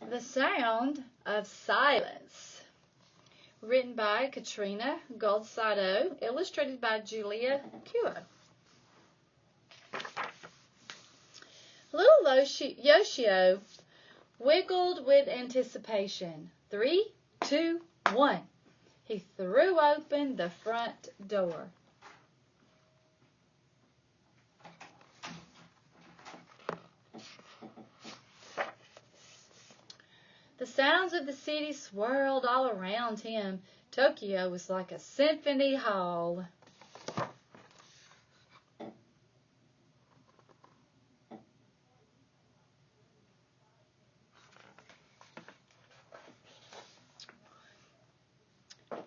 The Sound of Silence. Written by Katrina Goldsado, illustrated by Julia Kuo. Little Yoshio wiggled with anticipation. 3, 2, 1. He threw open the front door. The sounds of the city swirled all around him. Tokyo was like a symphony hall.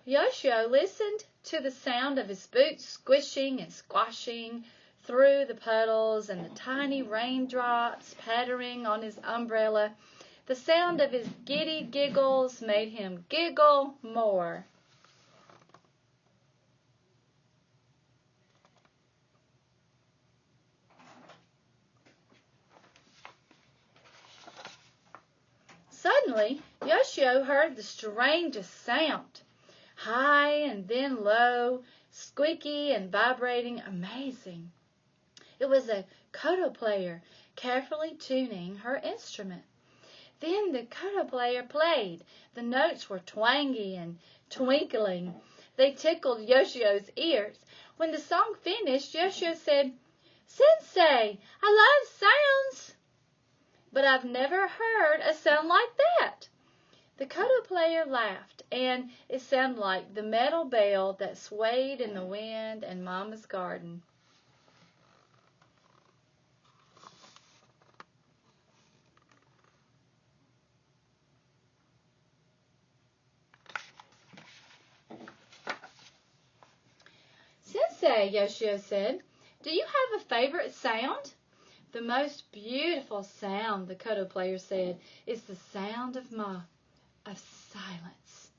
Yoshio listened to the sound of his boots squishing and squashing through the puddles and the tiny raindrops pattering on his umbrella. The sound of his giddy giggles made him giggle more. Suddenly, Yoshio heard the strangest sound. High and then low, squeaky and vibrating, amazing. It was a koto player carefully tuning her instrument. Then the koto player played. The notes were twangy and twinkling. They tickled Yoshio's ears. When the song finished, Yoshio said, "Sensei, I love sounds, but I've never heard a sound like that." The koto player laughed, and it sounded like the metal bell that swayed in the wind in Mama's garden. "Sensei," Yoshio said, "do you have a favorite sound?" "The most beautiful sound," the koto player said, "is the sound of silence."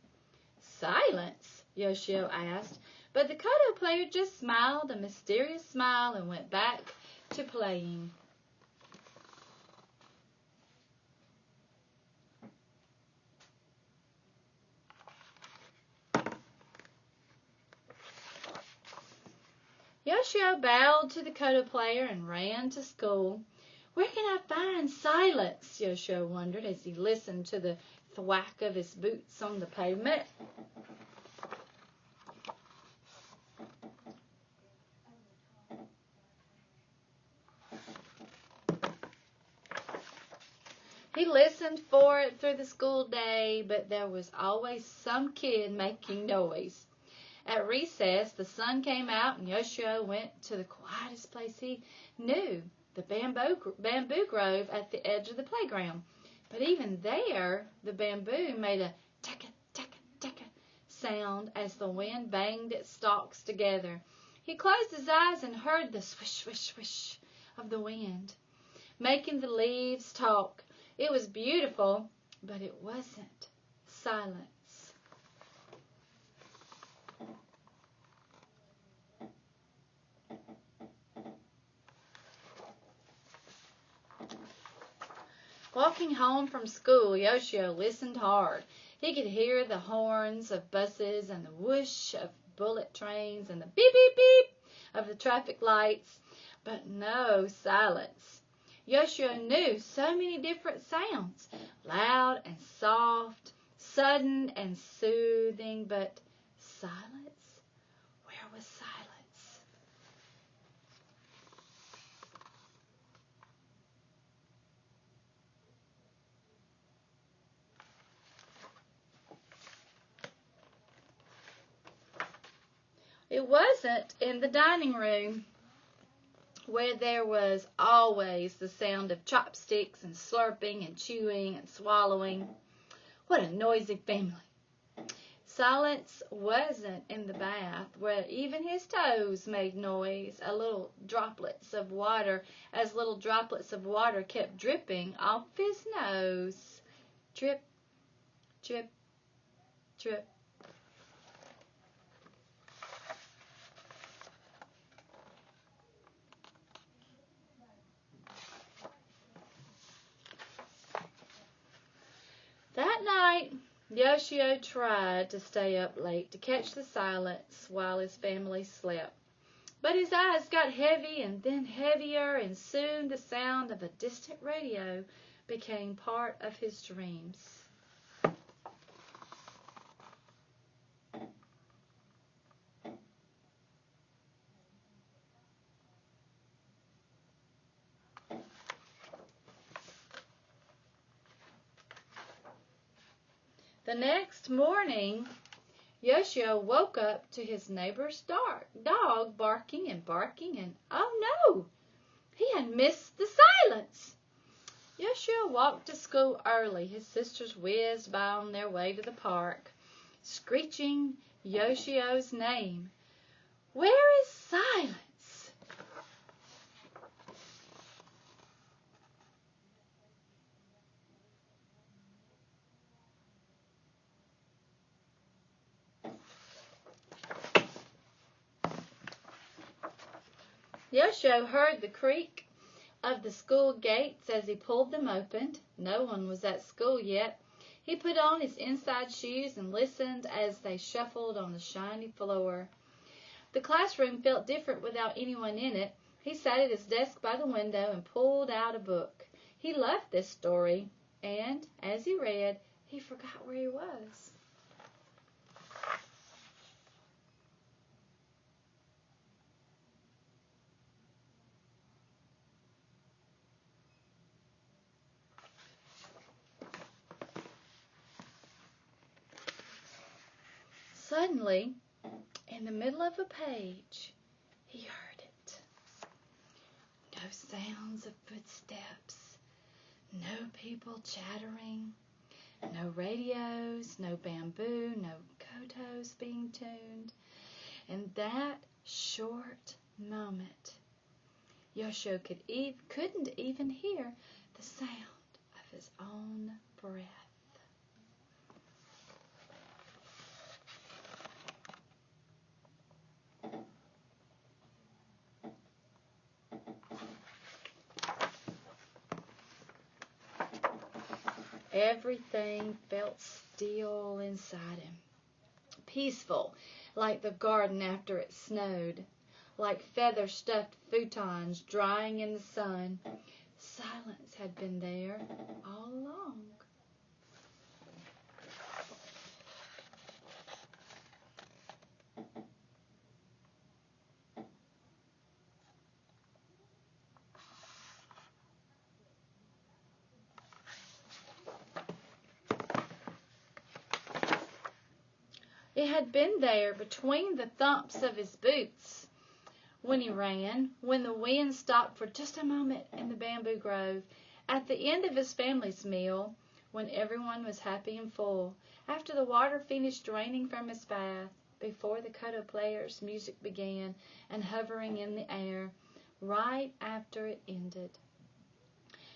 "Silence?" Yoshio asked, but the koto player just smiled a mysterious smile and went back to playing. Yoshio bowed to the koto player and ran to school. "Where can I find silence?" Yoshio wondered as he listened to the thwack of his boots on the pavement. He listened for it through the school day, but there was always some kid making noise. At recess, the sun came out and Yoshio went to the quietest place he knew, the bamboo grove at the edge of the playground. But even there, the bamboo made a taka, taka, taka sound as the wind banged its stalks together. He closed his eyes and heard the swish, swish, swish of the wind, making the leaves talk. It was beautiful, but it wasn't silence. Walking home from school, Yoshio listened hard. He could hear the horns of buses and the whoosh of bullet trains and the beep, beep, beep of the traffic lights, but no silence. Yoshio knew so many different sounds, loud and soft, sudden and soothing, but silence? Where was silence? It wasn't in the dining room, where there was always the sound of chopsticks and slurping and chewing and swallowing. What a noisy family. Silence wasn't in the bath, where even his toes made noise, as little droplets of water kept dripping off his nose. Drip, drip, drip. That night, Yoshio tried to stay up late to catch the silence while his family slept. But his eyes got heavy and then heavier, and soon the sound of a distant radio became part of his dreams. The next morning, Yoshio woke up to his neighbor's dog barking and barking, and oh no, he had missed the silence. Yoshio walked to school early. His sisters whizzed by on their way to the park, screeching Yoshio's name. Where is silence? Yoshio heard the creak of the school gates as he pulled them open. No one was at school yet. He put on his inside shoes and listened as they shuffled on the shiny floor. The classroom felt different without anyone in it. He sat at his desk by the window and pulled out a book. He loved this story, and as he read, he forgot where he was. Suddenly, in the middle of a page, he heard it. No sounds of footsteps, no people chattering, no radios, no bamboo, no kotos being tuned. In that short moment, Yoshio couldn't even hear the sound of his own breath. Everything felt still inside him, peaceful, like the garden after it snowed, like feather-stuffed futons drying in the sun. Silence had been there all along. It had been there between the thumps of his boots when he ran, when the wind stopped for just a moment in the bamboo grove, at the end of his family's meal, when everyone was happy and full, after the water finished draining from his bath, before the koto players' music began, and hovering in the air, right after it ended.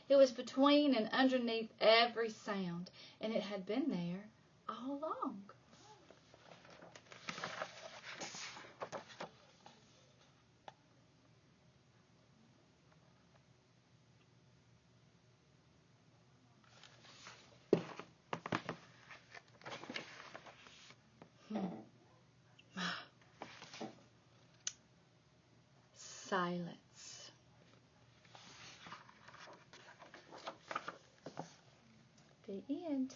It was between and underneath every sound, and it had been there all along. Silence. The end.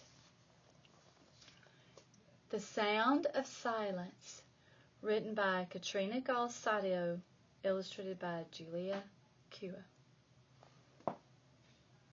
The Sound of Silence, written by Katrina Galsadio, illustrated by Julia Kua.